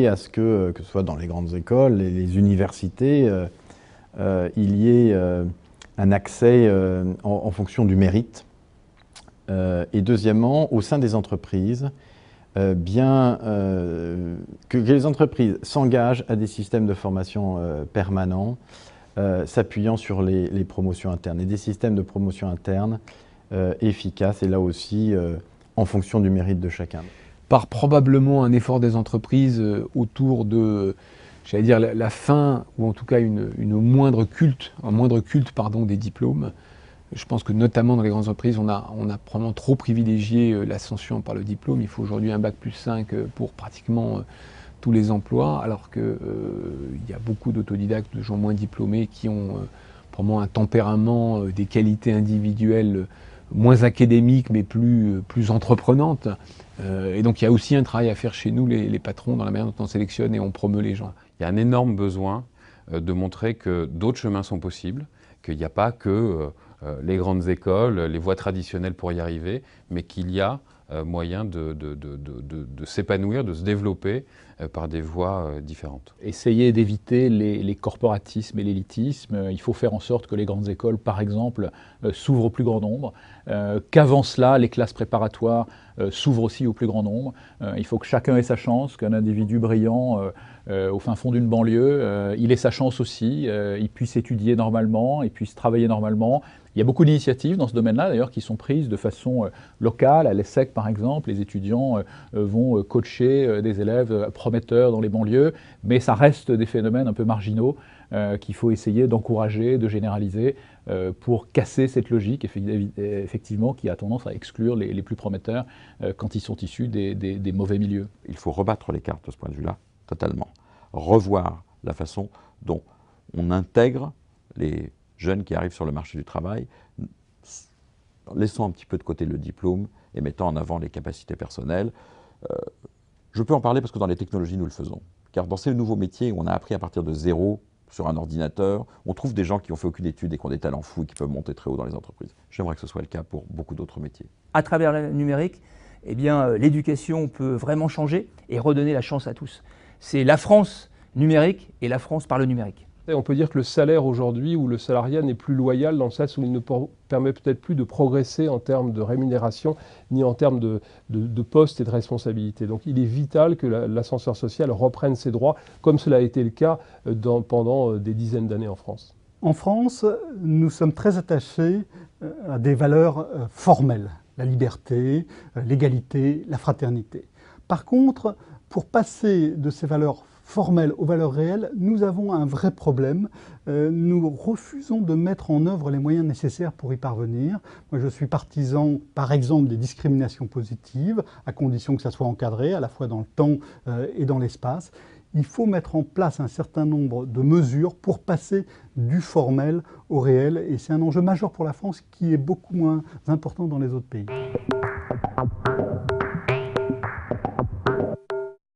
veiller à ce que ce soit dans les grandes écoles et les universités, il y ait un accès en fonction du mérite. Et deuxièmement, au sein des entreprises, que les entreprises s'engagent à des systèmes de formation permanents, s'appuyant sur les promotions internes, et des systèmes de promotion interne efficaces, et là aussi en fonction du mérite de chacun. Par probablement un effort des entreprises autour de, j'allais dire, la fin, ou en tout cas un moindre culte des diplômes. Je pense que notamment dans les grandes entreprises, on a probablement trop privilégié l'ascension par le diplôme. Il faut aujourd'hui un bac+5 pour pratiquement tous les emplois, alors qu'il y a beaucoup d'autodidactes, de gens moins diplômés qui ont probablement un tempérament, des qualités individuelles moins académiques mais plus entreprenantes. Et donc il y a aussi un travail à faire chez nous, les patrons, dans la manière dont on sélectionne et on promeut les gens. Il y a un énorme besoin de montrer que d'autres chemins sont possibles, qu'il n'y a pas que les grandes écoles, les voies traditionnelles pour y arriver, mais qu'il y a moyen de s'épanouir, de se développer par des voies différentes. Essayer d'éviter les corporatismes et l'élitisme. Il faut faire en sorte que les grandes écoles, par exemple, s'ouvrent au plus grand nombre, qu'avant cela, les classes préparatoires s'ouvrent aussi au plus grand nombre. Il faut que chacun ait sa chance, qu'un individu brillant au fin fond d'une banlieue, il ait sa chance aussi, il puisse étudier normalement, il puisse travailler normalement. Il y a beaucoup d'initiatives dans ce domaine-là, d'ailleurs, qui sont prises de façon locale. À l'ESSEC, par exemple, les étudiants vont coacher des élèves prometteurs dans les banlieues, mais ça reste des phénomènes un peu marginaux qu'il faut essayer d'encourager, de généraliser pour casser cette logique, effectivement, qui a tendance à exclure les plus prometteurs quand ils sont issus des mauvais milieux. Il faut rebattre les cartes de ce point de vue-là, totalement. Revoir la façon dont on intègre les jeunes qui arrivent sur le marché du travail, laissant un petit peu de côté le diplôme et mettant en avant les capacités personnelles. Je peux en parler parce que dans les technologies, nous le faisons. Car dans ces nouveaux métiers où on a appris à partir de zéro sur un ordinateur, on trouve des gens qui n'ont fait aucune étude et qui ont des talents fous et qui peuvent monter très haut dans les entreprises. J'aimerais que ce soit le cas pour beaucoup d'autres métiers. À travers le numérique, eh bien, l'éducation peut vraiment changer et redonner la chance à tous. C'est la France numérique et la France par le numérique. On peut dire que le salaire aujourd'hui ou le salariat n'est plus loyal dans le sens où il ne permet peut-être plus de progresser en termes de rémunération ni en termes de poste et de responsabilité. Donc il est vital que l'ascenseur social reprenne ses droits comme cela a été le cas pendant des dizaines d'années en France. En France, nous sommes très attachés à des valeurs formelles, la liberté, l'égalité, la fraternité. Par contre, pour passer de ces valeurs formelles aux valeurs réelles, nous avons un vrai problème. Nous refusons de mettre en œuvre les moyens nécessaires pour y parvenir. Moi, je suis partisan, par exemple, des discriminations positives, à condition que ça soit encadré, à la fois dans le temps et dans l'espace. Il faut mettre en place un certain nombre de mesures pour passer du formel au réel. Et c'est un enjeu majeur pour la France qui est beaucoup moins important dans les autres pays.